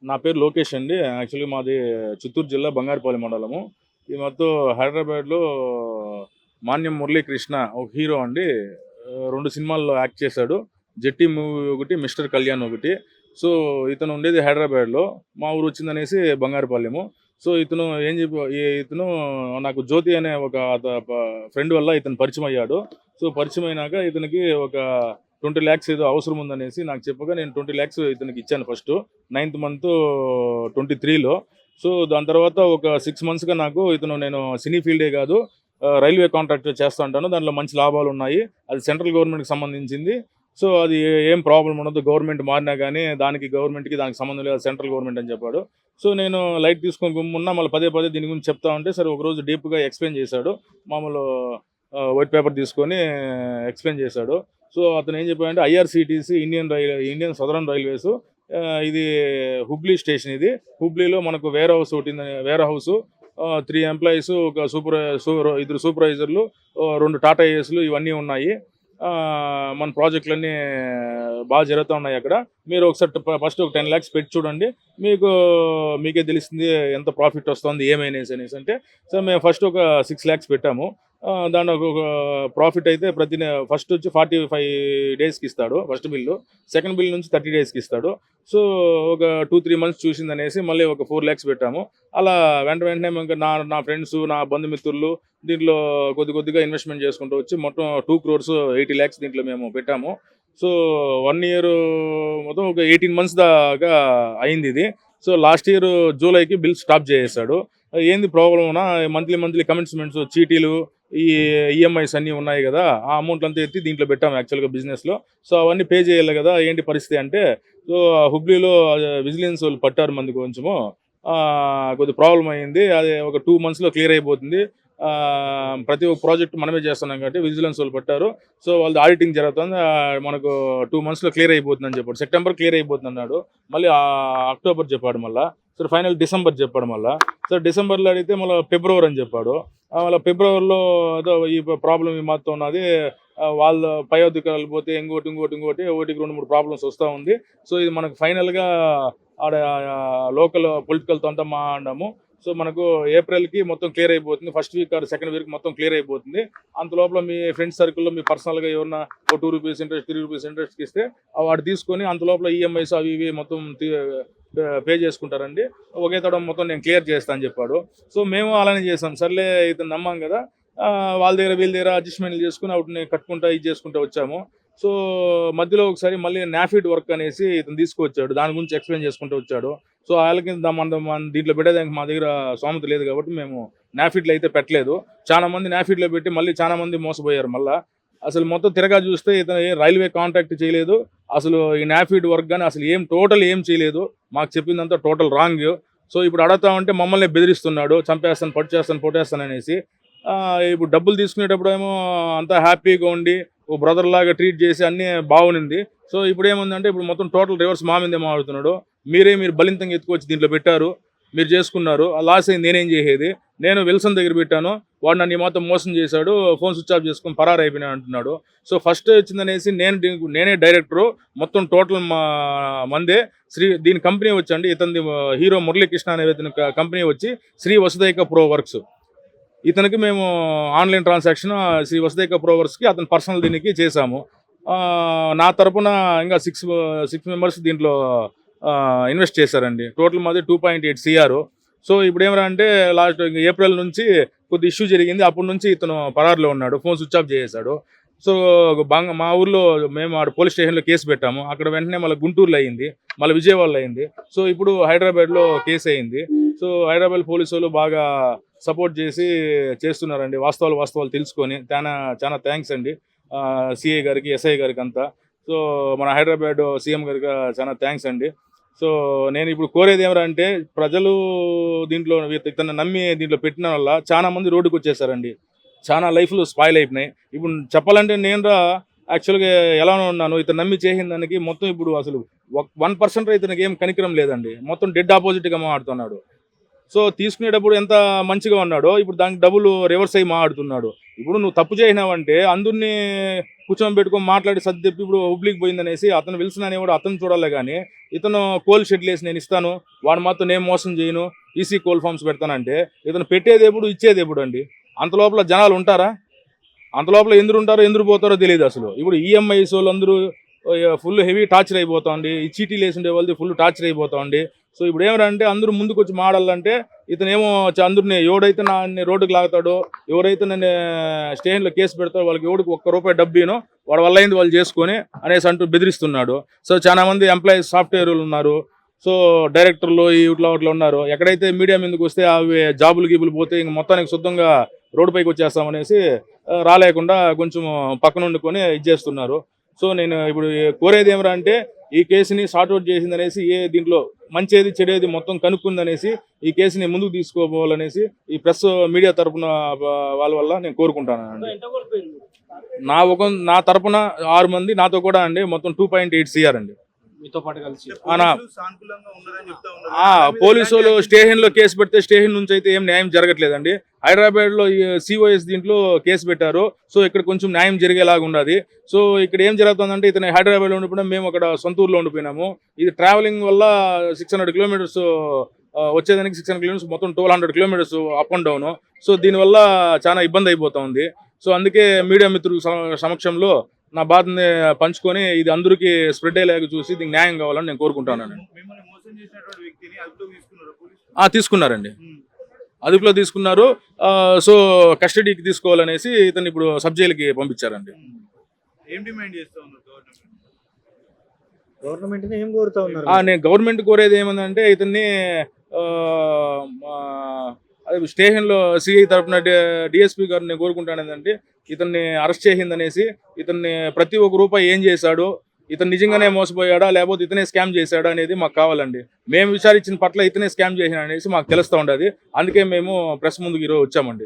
నా పేరు లోకేష్ అండి. యాక్చువల్‌గా మాది చిత్తూరు జిల్లా బంగారుపల్లి మండలము. ఈ మొత్తం హైదరాబాద్‌లో 'మాన్యం మురళీకృష్ణ' ఒక హీరో అండి. 2 సినిమాల్లో యాక్ట్ చేశాడు. 'జట్టి' మూవీ ఒకటి, 'మిస్టర్ కళ్యాణ్' ఒకటి. సో, ఇతను ఉండేది హైదరాబాద్‌లో. మా ఊరొచ్చిందనేసి బంగారుపల్లెము. సో, ఇతను ఏం చెప్పి ఇతను నాకు జ్యోతి అనే ఒక ఫ్రెండ్ వల్ల ఇతను పరిచయమయ్యాడు. సో, పరిచయమైనాక ఇతనికి ఒక 20,00,000 ఏదో అవసరం ఉందనేసి నాకు చెప్పగా నేను 20,00,000 ఇతనికి ఇచ్చాను ఫస్టు. నైన్త్ మంత్ 23లో. సో, దాని తర్వాత ఒక 6 మంత్స్‌గా నాకు నేను సినీ ఫీల్డే కాదు, రైల్వే కాంట్రాక్టర్ చేస్తా ఉంటాను. దాంట్లో మంచి లాభాలున్నాయి. అది సెంట్రల్ గవర్నమెంట్‌కి సంబంధించింది. సో, అది ఏం ప్రాబ్లమ్ ఉండదు. గవర్నమెంట్ మారినా గానీ గవర్నమెంట్‌కి దానికి సంబంధం లేదు. సెంట్రల్ గవర్నమెంట్ అని చెప్పాడు. సో, నేను లైట్ తీసుకొని గమ్మున్నా. మళ్ళీ పదే పదే దీని గురించి చెప్తా ఉంటే సరే ఒకరోజు డీప్‌గా ఎక్స్‌ప్లెయిన్ చేశాడు. మామూలు వైట్ పేపర్ తీసుకొని ఎక్స్‌ప్లెయిన్ చేశాడు. సో, అతను ఏం చెప్పాడంటే ఐఆర్‌సీటీసీ ఇండియన్ సదరన్ రైల్వేస్, ఇది హుబ్లీ స్టేషన్ ఇది. హుబ్లీలో మనకు వేర్ హౌస్ ఒకటి, వేర్ హౌసు, 3 ఎంప్లాయీస్, ఒక ఇద్దరు సూపర్వైజర్లు, 2 టాటా ఏస్‌లు ఇవన్నీ ఉన్నాయి. మన ప్రాజెక్టులన్నీ బాగా జరుగుతా ఉన్నాయి అక్కడ. మీరు ఒకసారి ఫస్ట్ ఒక 10,00,000 పెట్టి చూడండి. మీకే తెలుస్తుంది ఎంత ప్రాఫిట్ వస్తుంది ఏమనేసి అంటే, సో మేము ఫస్ట్ ఒక 6,00,000 పెట్టాము. దాంట్లో ఒక ప్రాఫిట్ అయితే ఫస్ట్ వచ్చి 45 డేస్‌కి ఇస్తాడు ఫస్ట్ బిల్లు. సెకండ్ బిల్ నుంచి 30 డేస్‌కి ఇస్తాడు. సో, ఒక 2, 3 మంత్స్ చూసిందనేసి మళ్ళీ ఒక 4,00,000 పెట్టాము. అలా వెంటనే ఇంకా నా ఫ్రెండ్స్, నా బంధుమిత్రులు దీంట్లో కొద్దిగా ఇన్వెస్ట్‌మెంట్ చేసుకుంటూ వచ్చి మొత్తం 2,80,00,000 దీంట్లో మేము పెట్టాము. సో, 1 ఇయర్ మొత్తం ఒక 18 మంత్స్ దాకా అయిందిది. సో, లాస్ట్ ఇయర్ జూలైకి బిల్ స్టాప్ చేసేసాడు. ఏంది ప్రాబ్లమ్‌నా మంత్లీ కమిట్మెంట్స్, చీటీలు, ఈ ఈఎంఐస్ అన్నీ ఉన్నాయి కదా! ఆ అమౌంట్ అంతా ఎత్తి దీంట్లో పెట్టాము యాక్చువల్‌గా బిజినెస్‌లో. సో, అవన్నీ పే చేయాలి కదా! ఏంటి పరిస్థితి అంటే, సో, హుబ్లీలో విజిలెన్స్ వాళ్ళు పట్టారు మంది కొంచెము. కొద్దిగా ప్రాబ్లమ్ అయింది. అది ఒక 2 మంత్స్‌లో క్లియర్ అయిపోతుంది. ప్రతి ఒక్క ప్రాజెక్ట్ మనమే చేస్తున్నాం కాబట్టి విజిలెన్స్ వాళ్ళు పట్టారు. సో, వాళ్ళది ఆడిటింగ్ జరుగుతుంది. మనకు 2 మంత్స్‌లో క్లియర్ అయిపోతుందని చెప్పాడు. సెప్టెంబర్ క్లియర్ అయిపోతుందన్నాడు. మళ్ళీ అక్టోబర్ చెప్పాడు మళ్ళా. సరే ఫైనల్ డిసెంబర్ చెప్పాడు మళ్ళా. సరే డిసెంబర్‌లో అడిగితే మళ్ళీ ఫిబ్రవరి అని చెప్పాడు. మళ్ళీ ఫిబ్రవరిలో ఏదో ఈ ప్రాబ్లమ్ ఈ మాత్రం ఉన్నది. వాళ్ళ పై అధికారులు పోతే ఇంకోటి ఒకటికి 2, 3 ప్రాబ్లమ్స్ వస్తూ ఉంది. సో, ఇది మనకు ఫైనల్‌గా ఆడ లోకల్ పొలిటికల్‌తో అంతా మాట్లాడాము. సో, మనకు ఏప్రిల్‌కి మొత్తం క్లియర్ అయిపోతుంది. First week or second week మొత్తం క్లియర్ అయిపోతుంది. అంత లోపల మీ ఫ్రెండ్స్ సర్కిల్‌లో మీ పర్సనల్‌గా ఎవరన్నా ఓ రూ. 2 ఇంట్రెస్ట్, రూ. 3 ఇంట్రెస్ట్‌కి ఇస్తే వాడు తీసుకొని అంత లోపల ఈఎంఐస్ అవి ఇవి మొత్తం పే చేసుకుంటారండి. ఒకే తడం మొత్తం నేను క్లియర్ చేస్తా అని చెప్పాడు. సో, మేము అలానే చేసాం. సర్లే ఇతను నమ్మాం కదా! వాళ్ళ దగ్గర వీళ్ళ దగ్గర అడ్జస్ట్‌మెంట్‌లు చేసుకొని వాటిని కట్టుకుంటా ఇది చేసుకుంటా వచ్చాము. సో, మధ్యలో ఒకసారి మళ్ళీ నాఫిడ్ వర్క్ అనేసి ఇతను తీసుకొచ్చాడు. దాని గురించి ఎక్స్‌ప్లెయిన్ చేసుకుంటూ వచ్చాడు. సో, ఆళ్ళకి మన దీంట్లో పెట్టేదానికి మా దగ్గర స్తోమత లేదు కాబట్టి మేము నాఫిడ్‌లో అయితే పెట్టలేదు. చాలా మంది నాఫిడ్‌లో పెట్టి మళ్ళీ చాలా మంది మోసపోయారు మళ్ళా. అసలు మొత్తం తిరగా చూస్తే ఇతను రైల్వే కాంట్రాక్ట్ చేయలేదు. అసలు ఈ నాఫిడ్ వర్క్ గాని అసలు టోటల్ ఏం చేయలేదు. మాకు చెప్పిందంతా టోటల్ రాంగ్. సో, ఇప్పుడు అడుగుతామంటే మమ్మల్నే బెదిరిస్తున్నాడు. చంపేస్తాను, పొడి చేస్తాను, కొట్టేస్తాననేసి. ఇప్పుడు డబ్బులు తీసుకునేటప్పుడేమో అంతా హ్యాపీగా ఉండి, ఓ బ్రదర్ లాగా ట్రీట్ చేసి అన్నీ బాగునింది. సో, ఇప్పుడేముందంటే ఇప్పుడు మొత్తం టోటల్ రివర్స్ మా మీదే మాట్లాడుతున్నాడు. మీరు బలింతంగా ఎత్తుకొచ్చి దీంట్లో పెట్టారు. మీరు చేసుకున్నారు. ఆ లాస్ అయింది నేనేం చేసేది? నేను విల్సన్ దగ్గర పెట్టాను. వాడు నన్ను ఈ మాత్రం మోసం చేశాడు. ఫోన్ స్విచ్ ఆఫ్ చేసుకొని పరారైపోయినా అంటున్నాడు. సో, ఫస్ట్ వచ్చిందనేసి నేనే డైరెక్టరు. మొత్తం టోటల్ మందే. దీని కంపెనీ వచ్చండి ఇతనిది, హీరో మురళీకృష్ణ అనే ఇతని కంపెనీ వచ్చి శ్రీ వసుదైక ప్రో వర్క్స్. ఇతనికి మేము ఆన్లైన్ ట్రాన్సాక్షన్ శ్రీ వసుదైక ప్రో వర్క్స్‌కి అతని పర్సనల్ దీనికి చేశాము. నా తరపున ఇంకా 6 మెంబర్స్ దీంట్లో ఇన్వెస్ట్ చేశారండి. టోటల్ మాది 2.8 సిఆర్. సో, ఇప్పుడేమరా అంటే లాస్ట్ ఏప్రిల్ నుంచి కొద్ది ఇష్యూ జరిగింది. అప్పటి నుంచి ఇతను పరారులో ఉన్నాడు. ఫోన్ స్విచ్ ఆఫ్ చేసేశాడు. సో, మా ఊర్లో మేము ఆడ పోలీస్ స్టేషన్‌లో కేసు పెట్టాము. అక్కడ వెంటనే మళ్ళీ గుంటూరులో అయింది. మళ్ళీ విజయవాడలో అయింది. సో, ఇప్పుడు హైదరాబాద్‌లో కేసు అయింది. సో, హైదరాబాద్ పోలీసోళ్ళు బాగా సపోర్ట్ చేసి చేస్తున్నారండి. వాస్తవాలు తెలుసుకొని చాలా థ్యాంక్స్ అండి. సీఐ గారికి, ఎస్ఐ గారికి అంతా. సో, మన హైదరాబాద్ సీఎం గారికి చాలా థ్యాంక్స్ అండి. సో, నేను ఇప్పుడు కోరేది ఏమరా అంటే ప్రజలు దీంట్లో ఇతన్ని నమ్మి దీంట్లో పెట్టిన వల్ల చాలా మంది రోడ్డుకి వచ్చేసారండి. చాలా లైఫ్‌లు స్పాయిల్ అయిపోయినాయి. ఇప్పుడు చెప్పాలంటే యాక్చువల్‌గా ఎలానో ఉన్నాను. ఇతను నమ్మి చేసిన దానికి మొత్తం ఇప్పుడు అసలు 1% ఇతనికి ఏం కనికరం లేదండి. మొత్తం డెడ్ ఆపోజిట్‌గా మాట్లాడుతున్నాడు. సో, తీసుకునేటప్పుడు ఎంత మంచిగా ఉన్నాడో ఇప్పుడు దానికి డబుల్ రివర్స్ అయ్యి మాట్లాడుతున్నాడు. ఇప్పుడు నువ్వు తప్పు చేసినావంటే అందరిని కూర్చోబెట్టుకొని మాట్లాడి సర్ది చెప్పి ఇప్పుడు హుబ్లీకి పోయిందనేసి అతను విల్సన్ అనేవాడు అతను చూడాలి కానీ ఇతను కోల్ షెడ్లు వేసి నేను ఇస్తాను వాడు మాత్రం నేను మోసం చేయను ఈసీ కోల్ ఫార్మ్స్ పెడతానంటే ఇతను పెట్టేది ఎప్పుడు ఇచ్చేది ఎప్పుడు అండి? అంత లోపల జనాలు ఉంటారా? అంత లోపల ఎందుకు ఉంటారో ఎందుకు పోతారో తెలియదు అసలు. ఇప్పుడు ఈఎంఐస్ వాళ్ళందరూ ఫుల్ హెవీ టార్చర్ అయిపోతాండి. ఈ చీటీలు వేసి ఉండే వాళ్ళది ఫుల్ టార్చర్ అయిపోతాండి. సో ఇప్పుడు ఏమంటే అందరూ ముందుకు వచ్చి మాడాలంటే ఇతనేమో అందరిని ఎవడైతే నన్ను రోడ్డుకి లాగుతాడో ఎవరైతే నన్ను స్టేషన్లో కేసు పెడతాడో వాళ్ళకి ఎవడికి ₹1 డబ్బును వాడు వల్ల అయింది వాళ్ళు చేసుకొని అనేసి అంటూ బెదిరిస్తున్నాడు. సో చాలా మంది ఎంప్లాయీస్ సాఫ్ట్వేర్లు ఉన్నారు. సో డైరెక్టర్లు ఇట్లా ఉన్నారు. ఎక్కడైతే మీడియా మీదకి వస్తే అవి జాబులు గీబులు పోతే ఇంక మొత్తానికి శుద్ధంగా రోడ్డు పైకి వచ్చేస్తామనేసి రాలేకుండా కొంచెం పక్కన వండుకొని ఇచ్చేస్తున్నారు. సో నేను ఇప్పుడు కోరేది ఏమరా అంటే ఈ కేసుని సార్ట్అవుట్ చేసిందనేసి దీంట్లో మంచిది చెడేది మొత్తం కనుక్కుందనేసి ఈ కేసుని ముందుకు తీసుకోపోవాలనేసి ఈ ప్రెస్ మీడియా తరపున వాళ్ళ వల్ల నేను కోరుకుంటానండి. నా తరపున 6 మంది నాతో కూడా అండి మొత్తం 2.8 CR అండి. మీతో పాటు కలిసి పోలీసు వాళ్ళు స్టేషన్ లో కేసు పెడితే స్టేషన్ నుంచి అయితే ఏం న్యాయం జరగట్లేదండి. హైదరాబాద్ లో COS దీంట్లో కేసు పెట్టారు. సో ఇక్కడ కొంచెం న్యాయం జరిగేలాగా ఉన్నది. సో ఇక్కడ ఏం జరుగుతుందంటే ఇతను హైదరాబాద్ లో ఉండిపోయినా మేము అక్కడ సొంత ఊర్లో ఉండిపోయినాము. ఇది ట్రావెలింగ్ వల్ల 600 కిలోమీటర్స్ వచ్చేదానికి 600 కిలోమీటర్స్ మొత్తం 1200 kilometres up and down. So దీనివల్ల చాలా ఇబ్బంది అయిపోతా ఉంది. సో అందుకే మీడియా మిత్రుల సమక్షంలో నా బాధని పంచుకొని ఇది అందరికీ స్ప్రెడ్ అయ్యేలాగా చూసి దీనికి న్యాయం కావాలని నేను కోరుకుంటాను. తీసుకున్నారండి, అదుపులో తీసుకున్నారు. సో కస్టడీకి తీసుకోవాలనేసి ఇతను ఇప్పుడు సబ్ జైలుకి పంపించారండి. నేను గవర్నమెంట్ కోరేది ఏమందంటే ఇతన్ని స్టేషన్లో సిఐ తరఫున డిఎస్పీ గారిని కోరుకుంటాను ఏంటంటే ఇతన్ని అరెస్ట్ చేసిందనేసి ఇతన్ని ప్రతి ఒక్క రూపాయి ఏం చేశాడు, ఇతను నిజంగానే మోసపోయాడా లేకపోతే ఇతనే స్కామ్ చేశాడా అనేది మాకు కావాలండి. మేము విచారించిన పట్ల ఇతనే స్కామ్ చేసిన అనేసి మాకు తెలుస్తూ ఉండదు. అందుకే మేము ప్రెస్ ముందుకు ఈరోజు వచ్చామండి.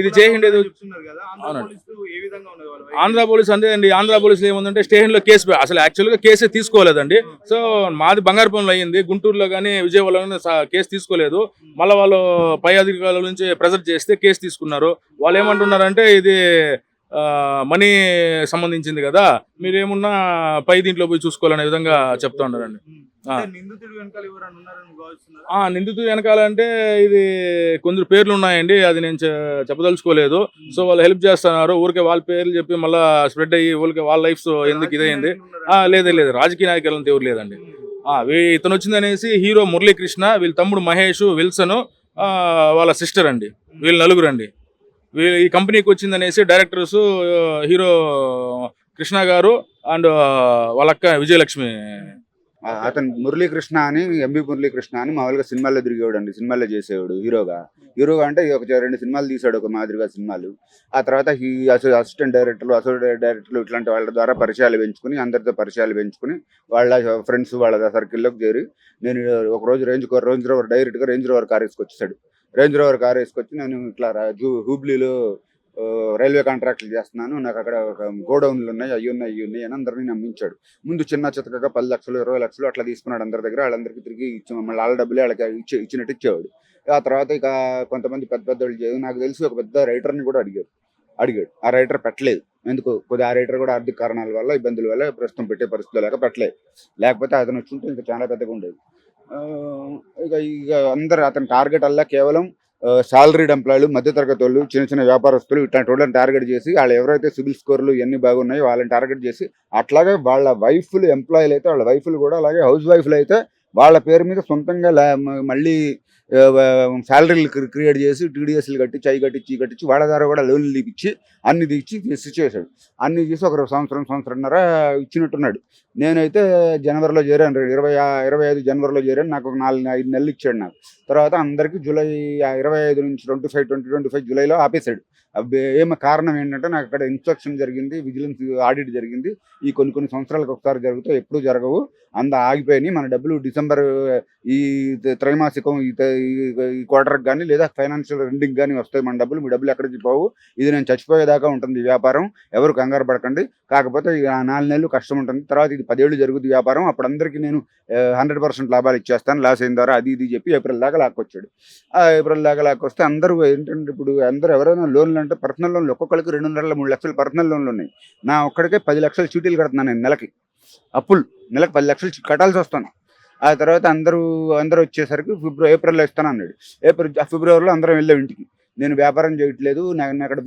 ఇది చేసిండేది ఆంధ్ర పోలీసు అంతే అండి. ఆంధ్ర పోలీసులు ఏముందంటే స్టేషన్ లో కేసు అసలు యాక్చువల్గా కేసే తీసుకోలేదండి. సో మాది బంగారుపల్లిలో అయ్యింది, గుంటూరులో కానీ విజయవాడలో కేసు తీసుకోలేదు. మళ్ళీ వాళ్ళు పై అధికారుల నుంచి ప్రెజర్ చేస్తే కేసు తీసుకున్నారు. వాళ్ళు ఏమంటున్నారంటే ఇది మనీ సంబంధించింది కదా, మీరేమున్నా పై దీంట్లో పోయి చూసుకోవాలనే విధంగా చెప్తా ఉన్నారండి. నిందితుడు వెనకాలంటే ఇది కొందరు పేర్లు ఉన్నాయండి, అది నేను చెప్పదలుచుకోలేదు. సో వాళ్ళు హెల్ప్ చేస్తున్నారు. ఊరికే వాళ్ళ పేర్లు చెప్పి మళ్ళీ స్ప్రెడ్ అయ్యి ఊరికే వాళ్ళ లైఫ్ ఎందుకు ఇదైంది. లేదు రాజకీయ నాయకులంతా ఎవరు లేదండి. ఇతను వచ్చిందనేసి హీరో మురళీకృష్ణ, వీళ్ళ తమ్ముడు మహేష్, విల్సన్, వాళ్ళ సిస్టర్ అండి, వీళ్ళు నలుగురు అండి. ఈ కంపెనీకి వచ్చిందనేసి డైరెక్టర్స్ హీరో కృష్ణ గారు అండ్ వాళ్ళ అక్క విజయలక్ష్మి. అతను మురళీకృష్ణ అని, ఎంబి మురళీకృష్ణ అని మామూలుగా సినిమాల్లో తిరిగేవాడు అండి. సినిమాల్లో చేసేవాడు హీరోగా అంటే ఒక 2 సినిమాలు తీసాడు ఒక మాదిరిగా సినిమాలు. ఆ తర్వాత అసిస్టెంట్ డైరెక్టర్లు, అసోసియేట్ డైరెక్టర్లు ఇట్లాంటి వాళ్ళ ద్వారా పరిచయాలు పెంచుకుని, అందరితో పరిచయాలు పెంచుకుని వాళ్ళ ఫ్రెండ్స్ వాళ్ళ సర్కిల్లోకి చేరి నేను ఒకరోజు రేంజ్ రోవర్ డైరెక్ట్గా రేంజ్ రోవర్ కార్ వేసుకొచ్చాడు. రేంజ్ రోవర్ కార్ వేసుకొచ్చి నేను ఇట్లా హుబ్లీలో రైల్వే కాంట్రాక్ట్లు చేస్తున్నాను, నాకు అక్కడ గోడౌన్లు ఉన్నాయి, అవి ఉన్నాయి అని అందరినీ నమ్మించాడు. ముందు చిన్న చితకగా 10 లక్షలు 20 లక్షలు అట్లా తీసుకున్నాడు అందరి దగ్గర. వాళ్ళందరికీ తిరిగి మళ్ళీ వాళ్ళ డబ్బులే వాళ్ళకి ఇచ్చినట్టు ఇచ్చేవాడు. ఆ తర్వాత ఇక కొంతమంది పెద్ద వాళ్ళు నాకు తెలిసి ఒక పెద్ద రైటర్ని కూడా అడిగాడు. ఆ రైటర్ పెట్టలేదు. ఎందుకు కొద్దిగా ఆ రైటర్ కూడా ఆర్థిక కారణాల వల్ల, ఇబ్బందుల వల్ల ప్రస్తుతం పెట్టే పరిస్థితులు పెట్టలేదు. లేకపోతే అతను వచ్చుంటే ఇంకా చాలా పెద్దగా ఉండేది. ఇక అందరు అతని టార్గెట్ అలా కేవలం సాలరీడ్ ఎంప్లాయీలు, మధ్యతరగతి వాళ్ళు, చిన్న వ్యాపారస్తులు ఇట్లాంటి వాళ్ళని టార్గెట్ చేసి వాళ్ళు ఎవరైతే సిబిల్ స్కోర్లు ఇవన్నీ బాగున్నాయో వాళ్ళని టార్గెట్ చేసి, అట్లాగే వాళ్ళ వైఫ్లు ఎంప్లాయీలు అయితే వాళ్ళ వైఫ్లు కూడా, అలాగే హౌస్ వైఫ్లు అయితే వాళ్ళ పేరు మీద సొంతంగా మళ్ళీ శాలరీలు క్రియేట్ చేసి TDSలు కట్టించి వాళ్ళ ద్వారా కూడా లోన్లు తీపిచ్చి అన్ని తీసి చేశాడు. అన్ని తీసి ఒక సంవత్సరంన్నర ఇచ్చినట్టున్నాడు. నేనైతే జనవరిలో చేరాను, 25 జనవరిలో చేరాను. నాకు ఒక 4-5 నెలలు ఇచ్చాడు నాకు. తర్వాత అందరికీ జూలై 25 నుంచి 2025 జూలైలో ఆపేశాడు. ఏమో కారణం ఏంటంటే నాకు అక్కడ ఇన్స్పెక్షన్ జరిగింది, విజిలెన్స్ ఆడిట్ జరిగింది. ఈ కొన్ని సంవత్సరాలకు ఒకసారి జరుగుతాయి, ఎప్పుడూ జరగవు, ఆగిపోయినాయి. మన డబ్బులు డిసెంబర్ ఈ త్రైమాసికం ఈ క్వార్టర్కి కానీ లేదా ఫైనాన్షియల్ ఎండింగ్ కానీ వస్తాయి మన డబ్బులు. మీ డబ్బులు ఎక్కడికి పోవు, ఇది నేను చచ్చిపోయేదాకా ఉంటుంది ఈ వ్యాపారం, ఎవరు కంగారు పడకండి. కాకపోతే 4 నెలలు కష్టం ఉంటుంది, తర్వాత ఇది ఇది 10 ఏళ్ళు జరుగుతుంది వ్యాపారం, అప్పుడు అందరికీ నేను 100% లాభాలు ఇచ్చేస్తాను, లాస్ అయిన ద్వారా అది ఇది చెప్పి ఏప్రిల్ దాకా లాక్కొచ్చాడు. ఆ ఏప్రిల్ దాకా లాక్కొస్తే అందరూ ఏంటంటే ఇప్పుడు అందరూ ఎవరైనా లోన్లు అంటే పర్సనల్ లోన్లు ఒక్కొక్కరికి 2.5 3 లక్షలు పర్సనల్ లోన్లు ఉన్నాయి. నా ఒక్కడికే 10 లక్షలు చీటీలు కడుతున్నాను నేను నెలకి, అప్పులు నెలకు 10 లక్షలు కట్టాల్సి వస్తాను. ఆ తర్వాత అందరూ వచ్చేసరికి ఏప్రిల్లో ఇస్తాను అన్నాడు. ఫిబ్రవరిలో అందరం వెళ్ళాం ఇంటికి. నేను వ్యాపారం చేయట్లేదు, నేను అక్కడ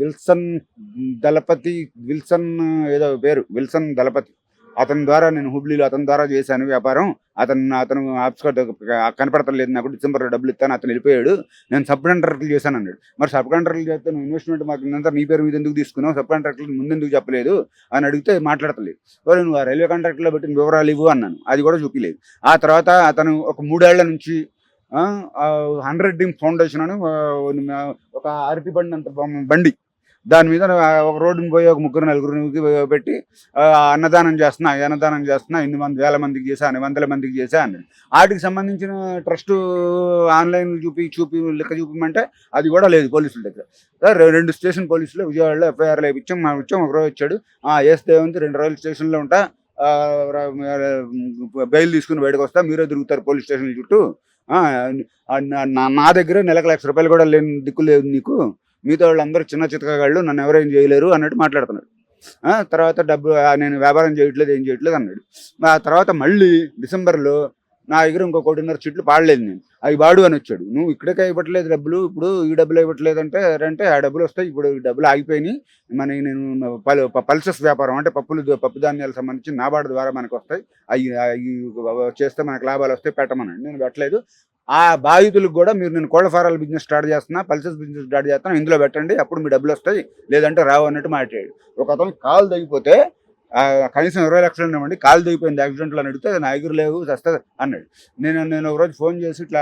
విల్సన్ ఏదో పేరు విల్సన్ దళపతి, అతని ద్వారా నేను హుబ్లీలో అతని ద్వారా చేశాను వ్యాపారం. అతను ఆఫీస్లో కనపడతలేదు, నాకు డిసెంబర్లో డబ్బులు ఇస్తాను, అతను వెళ్ళిపోయాడు, నేను సబ్ కాంట్రాక్టర్లు చేశాను అన్నాడు. మరి సబ్ కాంట్రాక్టర్లు చేస్తే నువ్వు ఇన్వెస్ట్మెంట్ మాకు ఇంత నీ పేరు మీద ఎందుకు తీసుకున్నావు, సబ్ కాంట్రాక్టర్లు ముందెందుకు చెప్పలేదు అని అడిగితే మాట్లాడతలేదు. నువ్వు ఆ రైల్వే కాంట్రాక్ట్లో పెట్టిన వివరాలు ఇవ్వు అన్నాను, అది కూడా చూపించలేదు. ఆ తర్వాత అతను ఒక 3 ఏళ్ల నుంచి 100 డ్రీమ్ ఫౌండేషన్ అని ఒక అరటి బండి అంత బండి, దాని మీద ఒక రోడ్డుని పోయి ఒక 3-4 పెట్టి అన్నదానం చేస్తున్నా ఇన్ని వేల మందికి చేశా, 100 మందికి చేశా అన్నాడు. వాటికి సంబంధించిన ట్రస్ట్ ఆన్లైన్ చూపి లెక్క చూపమంటే అది కూడా లేదు పోలీసుల దగ్గర. 2 స్టేషన్ పోలీసులు విజయవాడలో ఎఫ్ఐఆర్లు వేయించాం. ఒక రోజు వచ్చాడు, వేస్తే ఉంది 2 రోజులు స్టేషన్లో ఉంటా, బెయిల్ తీసుకుని బయటకు వస్తా, మీరే తిరుగుతారు పోలీస్ స్టేషన్ చుట్టూ, నా దగ్గర నెలకు ₹1,00,000 కూడా లేని దిక్కు లేదు నీకు, మిగతా వాళ్ళందరూ చిన్న చితకగాళ్ళు, నన్ను ఎవరేం చేయలేరు అన్నట్టు మాట్లాడుతున్నాడు. తర్వాత నేను వ్యాపారం చేయట్లేదు, ఏం చేయట్లేదు అన్నాడు. ఆ తర్వాత మళ్ళీ డిసెంబర్లో నా దగ్గర ఇంకో 1.5 చెట్లు పాడలేదు, నేను అవి బాడు అని వచ్చాడు. నువ్వు ఇక్కడికే ఇవ్వట్లేదు డబ్బులు, ఇప్పుడు ఈ డబ్బులు ఇవ్వట్లేదు అంటే ఆ డబ్బులు వస్తాయి, ఇప్పుడు ఈ డబ్బులు ఆగిపోయినాయి, నేను పల్సెస్ వ్యాపారం అంటే పప్పు ధాన్యాలకు సంబంధించి నాబార్డు ద్వారా మనకు వస్తాయి, అవి చేస్తే మనకు లాభాలు వస్తాయి, పెట్టమన్నాడు. నేను పెట్టలేదు. ఆ బాధితులకు కూడా నేను కోళ్ల ఫారాల బిజినెస్ స్టార్ట్ చేస్తున్నా, పల్సెస్ బిజినెస్ స్టార్ట్ చేస్తున్నా, ఇందులో పెట్టండి, అప్పుడు మీ డబ్బులు వస్తాయి, లేదంటే రావు అన్నట్టు మాట్లాడాడు. ఒక అతను కాలు తగ్గిపోతే కనీసం 20 లక్షలు ఇవ్వండి, కాలు దిగిపోయింది యాక్సిడెంట్లో అని అడిగితే నా దగ్గర లేవు వస్తుంది అన్నాడు. నేను ఒకరోజు ఫోన్ చేసి ఇట్లా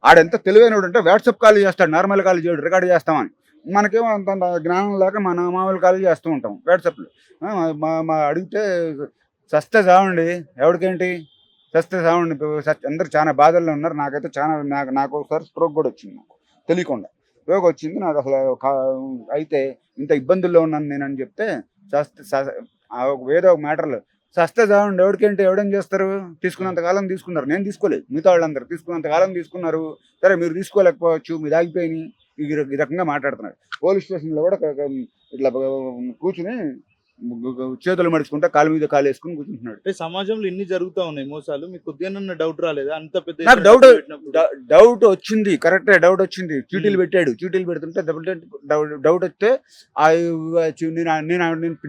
ఆడెంత తెలివైనడు అంటే వాట్సాప్ కాల్ చేస్తాడు, నార్మల్ కాల్ చేయడు, రికార్డ్ చేస్తామని. మనకేమో అంత జ్ఞానం లేక మన మామూలు కాల్ చేస్తూ ఉంటాం వాట్సాప్లో. అడిగితే సస్తే చావండి, ఎవరికేంటి సస్తే చావండి, అందరు చాలా బాధల్లో ఉన్నారు, నాకైతే నాకు ఒకసారి స్ట్రోక్ కూడా వచ్చింది, నాకు తెలియకుండా స్ట్రోక్ వచ్చింది నాకు అసలు. అయితే ఇంత ఇబ్బందుల్లో ఉన్నాను నేను అని చెప్తే ఏదో ఒక మ్యాటర్లో సస్తే చావండి, ఎవడేం చేస్తారు, తీసుకున్నంతకాలం తీసుకున్నారు, నేను తీసుకోలేదు, మిగతా వాళ్ళందరూ తీసుకున్నంతకాలం తీసుకున్నారు, సరే మీరు తీసుకోలేకపోవచ్చు, మీరు ఆగిపోయి ఈ రకంగా మాట్లాడుతున్నారు. పోలీస్ స్టేషన్లో కూడా ఇట్లా కూర్చుని చేతులు మడుచుకుంటా కాలు మీద కాలు వేసుకుని కూర్చుంటున్నాడు. సమాజంలో ఇన్ని జరుగుతూ ఉన్నాయి మోసాలు, మీకు కొద్దిగా డౌట్ రాలేదా? అంత పెద్ద నాకు డౌట్ వచ్చింది, కరెక్టే డౌట్ వచ్చింది. చీటీలు పెడుతుంటే డౌట్ వస్తే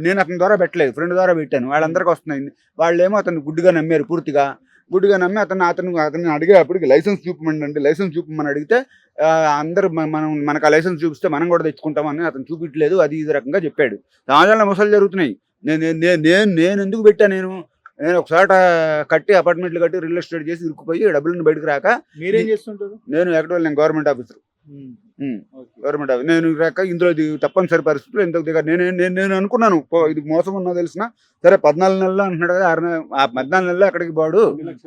నేను అతని ద్వారా పెట్టలేదు, ఫ్రెండ్ ద్వారా పెట్టాను, వాళ్ళందరికీ వస్తున్నాయి. వాళ్ళేమో అతను గుడ్డిగా నమ్మారు, పూర్తిగా గుడ్డిగా నమ్మి అతను అడిగేప్పటికి లైసెన్స్ చూపమని అడిగితే అందరూ మనకు ఆ లైసెన్స్ చూపిస్తే మనం కూడా తెచ్చుకుంటామని, అతను చూపించలేదు, అది ఇది రకంగా చెప్పాడు. సమాజంలో మోసాలు జరుగుతున్నాయి. నేను ఎందుకు పెట్టా, నేను ఒకసారి అపార్ట్మెంట్లు కట్టి రియల్ ఎస్టేట్ చేసి ఇరుక్కుపోయి డబ్బులను బయటకు రాక. మీరేం చేస్తుంటారు? నేను గవర్నమెంట్ ఆఫీసర్, నేను రాక ఇందులో తప్పనిసరి పరిస్థితులు ఎందుకు దిగా నేను అనుకున్నాను ఇది మోసం ఉన్నా తెలిసిన సరే 14 నెలల్లో అంటున్నాడు కదా, 14 నెలల్లో అక్కడికి బాడు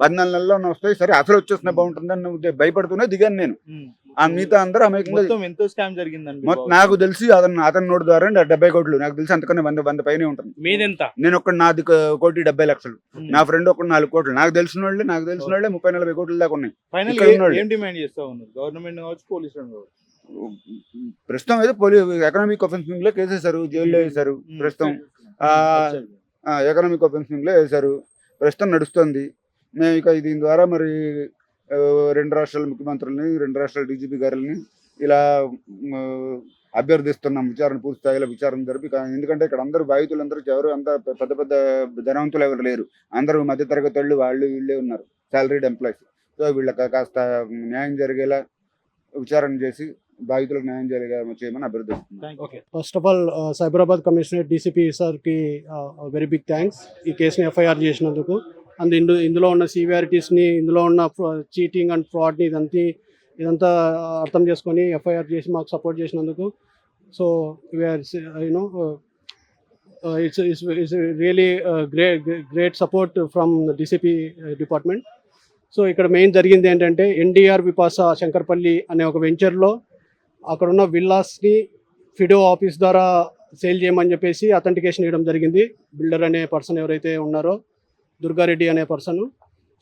14 నెలల్లో వస్తాయి, సరే అసలు వచ్చేస్తున్నా బాగుంటుందని భయపడుతూనే దిగాను నేను. మిగతా అందరూ ఎంతో స్కామ్ జరిగిందండి నాకు తెలిసి. అతని నోటు ద్వారా 70 కోట్లు నాకు తెలిసి, అంతకన్నా 100 పైనే ఉంటుంది. నేను ఒక్కడు నాది 1,70,00,000, నా ఫ్రెండ్ ఒకటి 4 కోట్లు, నాకు తెలిసిన వాళ్ళే 30-40 కోట్ల దాకా ఉన్నాయి. ప్రస్తుతం అయితే ఎకనామిక్ ఆఫెన్సింగ్ లో కేసేశారు, జైల్లో వేశారు. ప్రస్తుతం ఎకనామిక్ ఆఫెన్సింగ్ లో వేశారు, ప్రస్తుతం నడుస్తుంది. మేము ఇక దీని ద్వారా మరి 2 రాష్ట్రాల ముఖ్యమంత్రులని, 2 రాష్ట్రాల డీజీపీ గారులని ఇలా అభ్యర్థిస్తున్నాం, పూర్తి స్థాయిలో విచారణ జరిపి. ఎందుకంటే ఇక్కడ అందరూ బాధితులందరూ ఎవరు అంత పెద్ద ధనవంతులు ఎవరు లేరు, అందరూ మధ్యతరగతి వాళ్ళు వీళ్ళే ఉన్నారు, సాలరీడ్ ఎంప్లాయీస్. సో వీళ్ళకి కాస్త న్యాయం జరిగేలా విచారణ చేసి బాధితులకు న్యాయం చేయమని అభ్యర్థిస్తున్నాం. First of all Cyberabad commissionerate DCP సార్కి వెరీ బిగ్ థ్యాంక్స్ ఈ కేసుని ఎఫ్ఐఆర్ చేసినందుకు. అండ్ ఇందులో ఉన్న సివియారిటీస్ని, ఇందులో ఉన్న చీటింగ్ అండ్ ఫ్రాడ్ని ఇదంతా అర్థం చేసుకొని ఎఫ్ఐఆర్ చేసి మాకు సపోర్ట్ చేసినందుకు. So we're it's really great support from DCP department. So ఇక్కడ మెయిన్ జరిగింది ఏంటంటే ఎన్డీఆర్ విపాస శంకర్పల్లి అనే ఒక వెంచర్లో అక్కడున్న విల్లాస్ని ఫిడో ఆఫీస్ ద్వారా సేల్ చేయమని చెప్పేసి అథెంటికేషన్ ఇవ్వడం జరిగింది. బిల్డర్ అనే పర్సన్ ఎవరైతే ఉన్నారో దుర్గారెడ్డి అనే పర్సన్.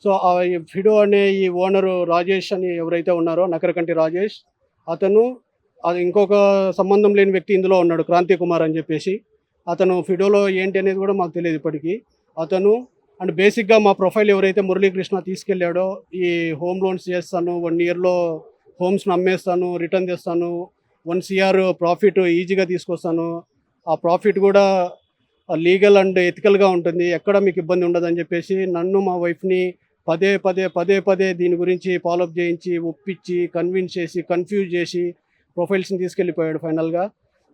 సో ఆ ఫిడో అనే ఈ ఓనరు రాజేష్ అని ఎవరైతే ఉన్నారో, నకరకంటి రాజేష్, అతను అది ఇంకొక సంబంధం లేని వ్యక్తి ఇందులో ఉన్నాడు, క్రాంతి కుమార్ అని చెప్పేసి. అతను ఫిడోలో ఏంటి అనేది కూడా మాకు తెలియదు ఇప్పటికీ. అతను అండ్ బేసిక్గా మా ప్రొఫైల్ ఎవరైతే మురళీకృష్ణ తీసుకెళ్ళాడో, ఈ హోమ్ లోన్స్ చేస్తాను, 1 ఇయర్లో హోమ్స్ని అమ్మేస్తాను, రిటర్న్ తెస్తాను, 1 CR ప్రాఫిట్ ఈజీగా తీసుకొస్తాను, ఆ ప్రాఫిట్ కూడా లీగల్ అండ్ ఎథికల్గా ఉంటుంది, ఎక్కడ మీకు ఇబ్బంది ఉండదని చెప్పేసి నన్ను మా వైఫ్ని పదే పదే దీని గురించి ఫాలోఅప్ చేయించి, ఒప్పించి, కన్విన్స్ చేసి, కన్ఫ్యూజ్ చేసి ప్రొఫైల్స్ని తీసుకెళ్ళిపోయాడు ఫైనల్గా.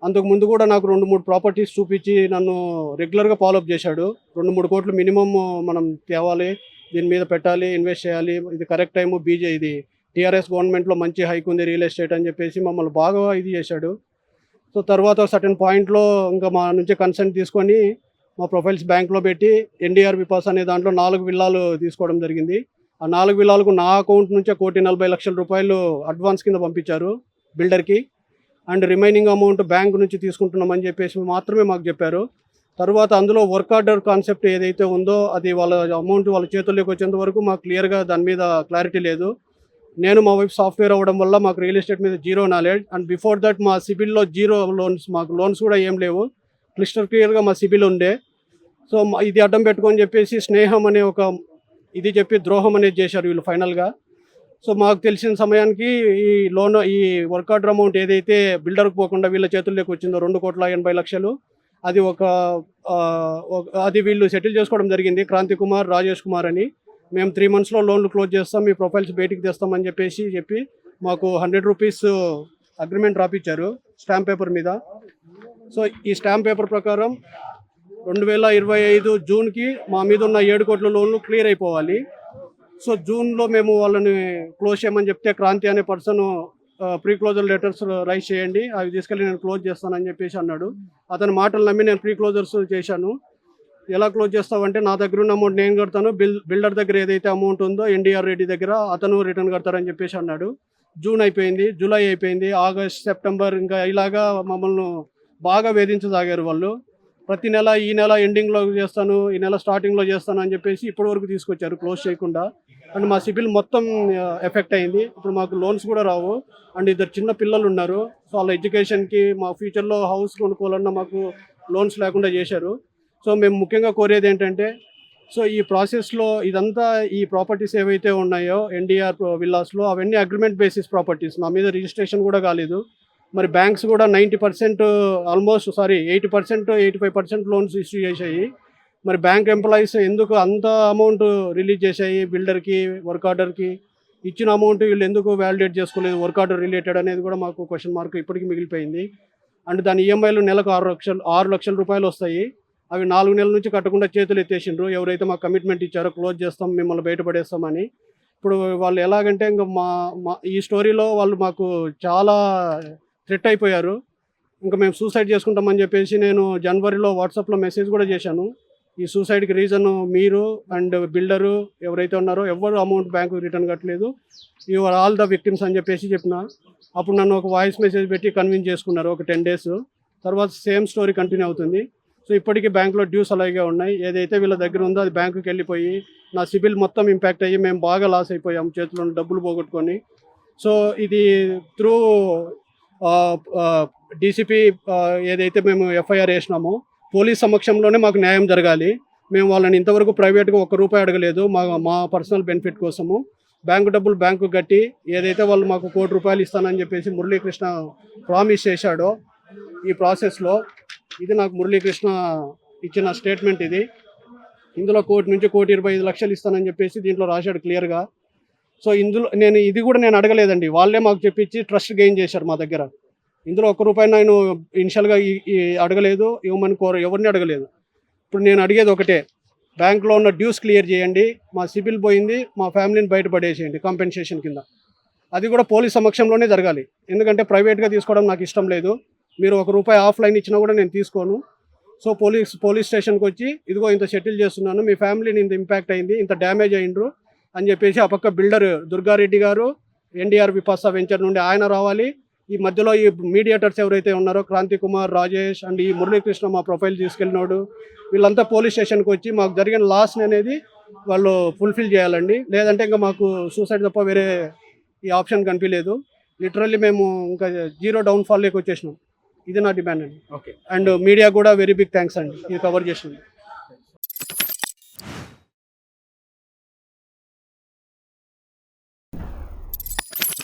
అంతకుముందు కూడా నాకు 2-3 ప్రాపర్టీస్ చూపించి నన్ను రెగ్యులర్గా ఫాలోఅప్ చేశాడు. 2-3 కోట్లు మినిమమ్ మనం తేవాలి, దీని మీద పెట్టాలి, ఇన్వెస్ట్ చేయాలి, ఇది కరెక్ట్ టైము, ఇది టీఆర్ఎస్ గవర్నమెంట్లో మంచి హైక్ ఉంది రియల్ ఎస్టేట్ అని చెప్పేసి మమ్మల్ని బాగా ఇది చేశాడు. సో తర్వాత సర్టెన్ పాయింట్లో ఇంకా మా నుంచి కన్సెంట్ తీసుకొని మా ప్రొఫైల్స్ బ్యాంక్లో పెట్టి ఎన్డీఆర్ విపాస్ అనే దాంట్లో 4 విల్లాలు తీసుకోవడం జరిగింది. ఆ 4 విల్లాలకు నా అకౌంట్ నుంచే 1,40,00,000 రూపాయలు అడ్వాన్స్ కింద పంపించారు బిల్డర్కి. అండ్ రిమైనింగ్ అమౌంట్ బ్యాంక్ నుంచి తీసుకుంటున్నామని చెప్పేసి మాత్రమే మాకు చెప్పారు. తర్వాత అందులో వర్క్ ఆర్డర్ కాన్సెప్ట్ ఏదైతే ఉందో అది వాళ్ళ అమౌంట్ వాళ్ళ చేతుల్లోకి వచ్చేంత వరకు మాకు క్లియర్గా దాని మీద క్లారిటీ లేదు. నేను మా వైపు సాఫ్ట్వేర్ అవ్వడం వల్ల మాకు రియల్ ఎస్టేట్ మీద zero knowledge. And before that మా సిబిల్లో జీరో లోన్స్, మాకు లోన్స్ కూడా ఏం లేవు, క్లియర్గా మా సిబిల్ ఉండే. సో ఇది అడ్డం పెట్టుకొని చెప్పేసి స్నేహం అనే ఒక ఇది చెప్పి ద్రోహం అనేది చేశారు వీళ్ళు ఫైనల్గా. సో మాకు తెలిసిన సమయానికి ఈ వర్క్ ఆర్డర్ అమౌంట్ ఏదైతే బిల్డర్కి పోకుండా వీళ్ళ చేతుల్లోకి వచ్చిందో 2,80,00,000, అది అది వీళ్ళు సెటిల్ చేసుకోవడం జరిగింది, క్రాంతి కుమార్, రాజేష్ కుమార్ అని. మేము 3 monthsలో లోన్లు క్లోజ్ చేస్తాం, మీ ప్రొఫైల్స్ బయటికి తెస్తామని చెప్పి మాకు 100 రూపీస్ అగ్రిమెంట్ రాపిచ్చారు స్టాంప్ పేపర్ మీద. సో ఈ స్టాంప్ పేపర్ ప్రకారం 2025 జూన్కి మా మీద ఉన్న 7 కోట్ల లోన్లు క్లియర్ అయిపోవాలి. సో జూన్లో మేము వాళ్ళని క్లోజ్ చేయమని చెప్తే క్రాంతి అనే person pre closure letters raise చేయండి, అవి తీసుకెళ్ళి నేను క్లోజ్ చేస్తానని చెప్పేసి అన్నాడు. అతని మాటలు నమ్మి నేను ప్రీ క్లోజర్స్ చేశాను. ఎలా క్లోజ్ చేస్తావంటే నా దగ్గర ఉన్న అమౌంట్ నేను కడతాను, బిల్డర్ దగ్గర ఏదైతే అమౌంట్ ఉందో ఎన్డీఆర్ రెడ్డి దగ్గర అతను రిటర్న్ కడతారని చెప్పేసి అన్నాడు. జూన్ అయిపోయింది, జూలై అయిపోయింది, ఆగస్ట్, సెప్టెంబర్, ఇంకా ఇలాగా మమ్మల్ని బాగా వేధించసాగారు వాళ్ళు. ప్రతి నెల ఈ నెల ఎండింగ్లో చేస్తాను, ఈ నెల స్టార్టింగ్లో చేస్తాను అని చెప్పేసి ఇప్పటి వరకు తీసుకొచ్చారు క్లోజ్ చేయకుండా. అండ్ మా సిబిల్ మొత్తం ఎఫెక్ట్ అయింది. ఇప్పుడు మాకు లోన్స్ కూడా రావు. అండ్ 2 చిన్న పిల్లలు ఉన్నారు. సో వాళ్ళ ఎడ్యుకేషన్కి, మా ఫ్యూచర్లో హౌస్ కొనుక్కోవాలన్నా మాకు లోన్స్ లేకుండా చేశారు. సో మేము ముఖ్యంగా కోరేది ఏంటంటే, సో ఈ ప్రాసెస్లో ఇదంతా ఈ ప్రాపర్టీస్ ఏవైతే ఉన్నాయో ఎన్డీఆర్ విల్లాస్లో అవన్నీ అగ్రిమెంట్ బేసిస్ ప్రాపర్టీస్, నా మీద రిజిస్ట్రేషన్ కూడా కాలేదు. మరి బ్యాంక్స్ కూడా 90% ఆల్మోస్ట్ 80%, 85% లోన్స్ ఇష్యూ చేశాయి. మరి బ్యాంక్ ఎంప్లాయీస్ ఎందుకు అంత అమౌంట్ రిలీజ్ చేశాయి బిల్డర్కి, వర్క్ ఆర్డర్కి? ఇచ్చిన అమౌంట్ వీళ్ళు ఎందుకు వ్యాలిడేట్ చేసుకోలేదు వర్క్ ఆర్డర్ రిలేటెడ్ అనేది కూడా మాకు క్వశ్చన్ మార్క్ ఇప్పటికీ మిగిలిపోయింది. అండ్ దాని ఈఎంఐలు నెలకు 6 లక్షల రూపాయలు వస్తాయి. అవి 4 నెలల నుంచి కట్టకుండా చేతులు ఎత్తేసిండ్రు. ఎవరైతే మాకు కమిట్మెంట్ ఇచ్చారో క్లోజ్ చేస్తాం, మిమ్మల్ని బయటపడేస్తామని. ఇప్పుడు వాళ్ళు ఎలాగంటే ఇంకా మా ఈ స్టోరీలో వాళ్ళు మాకు చాలా థ్రెట్ అయిపోయారు. ఇంకా మేము సూసైడ్ చేసుకుంటామని చెప్పేసి నేను జనవరిలో వాట్సాప్లో మెసేజ్ కూడా చేశాను. ఈ సూసైడ్కి రీజన్ మీరు అండ్ బిల్డరు ఎవరైతే ఉన్నారో ఎవరు అమౌంట్ బ్యాంకు రిటర్న్ కట్టలేదు, you are all the victims అని చెప్పేసి చెప్పిన. అప్పుడు నన్ను ఒక వాయిస్ మెసేజ్ పెట్టి కన్విన్స్ చేసుకున్నారు ఒక 10 days. తర్వాత సేమ్ స్టోరీ కంటిన్యూ అవుతుంది. సో ఇప్పటికీ బ్యాంకులో డ్యూస్ అలాగే ఉన్నాయి. ఏదైతే వీళ్ళ దగ్గర ఉందో అది బ్యాంకుకి వెళ్ళిపోయి నా సిబిల్ మొత్తం ఇంపాక్ట్ అయ్యి మేము బాగా లాస్ అయిపోయాం, చేతిలో డబ్బులు పోగొట్టుకొని. సో ఇది త్రూ డీసీపీ ఏదైతే మేము ఎఫ్ఐఆర్ వేసినామో పోలీస్ సమక్షంలోనే మాకు న్యాయం జరగాలి. మేము వాళ్ళని ఇంతవరకు ప్రైవేట్గా ₹1 అడగలేదు. మా పర్సనల్ బెనిఫిట్ కోసము బ్యాంకు డబ్బులు బ్యాంకు కట్టి ఏదైతే వాళ్ళు మాకు ₹1 కోటి ఇస్తానని చెప్పేసి మురళీకృష్ణ ప్రామిస్ చేశాడో ఈ ప్రాసెస్లో, ఇది నాకు మురళీకృష్ణ ఇచ్చిన స్టేట్మెంట్ ఇది. ఇందులో ₹1 నుంచి ₹1,25,00,000 ఇస్తానని చెప్పేసి దీంట్లో రాశాడు క్లియర్గా. సో ఇందులో ఇది కూడా నేను అడగలేదండి, వాళ్ళే మాకు చెప్పించి ట్రస్ట్ గెయిన్ చేశారు మా దగ్గర. ఇందులో ₹1 నేను ఇనిషియల్గా అడగలేదు, ఎవరిని అడగలేదు. ఇప్పుడు నేను అడిగేది ఒకటే, బ్యాంక్లో ఉన్న డ్యూస్ క్లియర్ చేయండి, మా సిబిల్ పోయింది, మా ఫ్యామిలీని బయటపడేసేయండి కాంపెన్సేషన్ కింద. అది కూడా పోలీస్ సమక్షంలోనే జరగాలి, ఎందుకంటే ప్రైవేట్గా తీసుకోవడం నాకు ఇష్టం లేదు. మీరు ₹1 ఆఫ్లైన్ ఇచ్చినా కూడా నేను తీసుకోను. సో పోలీస్ స్టేషన్కి వచ్చి ఇదిగో ఇంత సెటిల్ చేస్తున్నాను, మీ ఫ్యామిలీని ఇంత ఇంపాక్ట్ అయింది, ఇంత డ్యామేజ్ అయ్యిండ్రు అని చెప్పేసి ఆ పక్క బిల్డర్ దుర్గారెడ్డి గారు ఎన్డీఆర్ విపాస వెంచర్ నుండి ఆయన రావాలి. ఈ మధ్యలో ఈ మీడియేటర్స్ ఎవరైతే ఉన్నారో క్రాంతి కుమార్, రాజేష్ అండ్ ఈ మురళీకృష్ణ మా ప్రొఫైల్ తీసుకెళ్ళినాడు, వీళ్ళంతా పోలీస్ స్టేషన్కి వచ్చి మాకు జరిగిన లాస్ అనేది వాళ్ళు ఫుల్ఫిల్ చేయాలండి. లేదంటే ఇంకా మాకు సూసైడ్ తప్ప వేరే ఈ ఆప్షన్ కనిపించలేదు. లిటరల్లీ మేము ఇంకా జీరో డౌన్ఫాల్లోకి వచ్చేసినాం. ఇది నా డిమాండ్ అండి. ఓకే. అండ్ మీడియా కూడా వెరీ బిగ్ థ్యాంక్స్ అండి ఇది కవర్ చేసినందుకు.